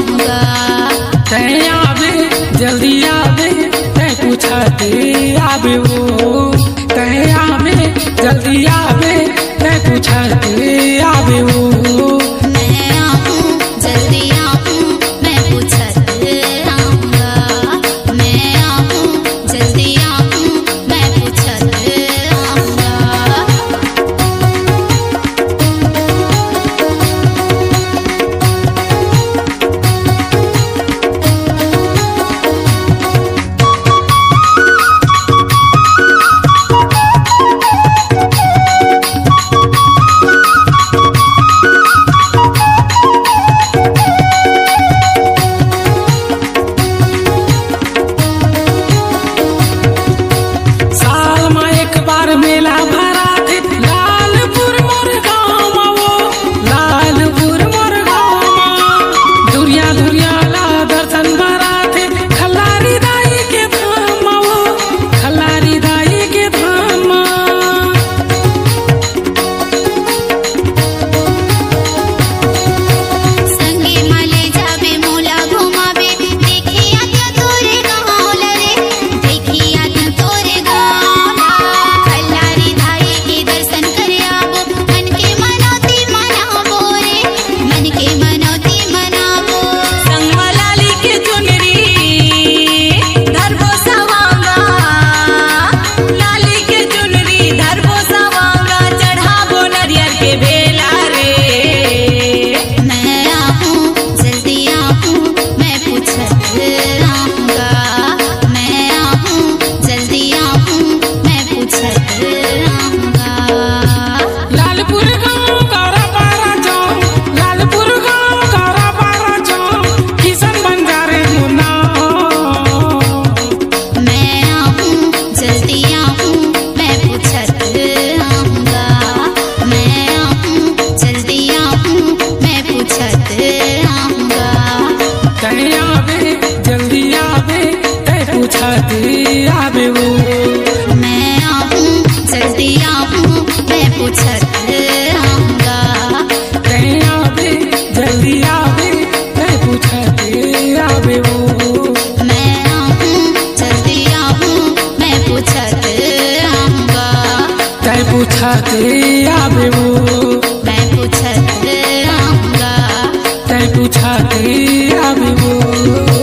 आऊंगा। तय आवे जल्दी आवे तय पूछते आवे वो। तय आवे जल्दी आवे तय पूछते आवे वो। मैं आऊं जल्दी आऊं मैं पूछते आऊंगा। मैं आऊं जल्दी आऊं मैं पूछते आऊंगा। साल में एक बार मेला भरा थे लालपुर मोर गाँव में वो। लालपुर मोर गाँव में दुरिया दुरिया ला दर्शन भरा थे खल्लारी दाई के धाम में वो। खल्लारी दाई के धाम में। संगे माले जाबे मोला घुमाबे देखिया क्या तोरे गाँव रे। देखिया क्या तोरे गाँव खल्लारी धाई के दर्शन करे आबो। मन के मनौती मनाबो रे। मन के मनौती मनाबो। संगवा लाली के चुनरी धरबो सवांगा। लाली के चुनरी धरबो सवांगा चढ़ाबो नरियर के बेला रे। मैं आऊं जल्दी आऊं मैं पूछते आऊंगा। मैं आऊं जल्दी आऊं मैं पूछते आऊंगा। लालपुर गाँव कारा पारा जाऊं। लालपुर गाँव कारा पारा जाऊं किशन बंजारे मुन्ना। मैं आऊं जल्दी आऊं मैं पूछते आऊंगा। मैं आऊं जल्दी आऊं मैं पूछते आऊंगा। तय आवे जल्दी आवे तय पूछते आवे वो। मैं आऊं जल्दी आऊं मैं पूछते आऊंगा। तय आवे जल्दी आवे तय पूछते आवे वो। मैं आऊं जल्दी आऊं मैं पूछते आऊंगा। तय पूछते आवे वो। मैं पूछते आऊंगा। तय पूछते आवे वो।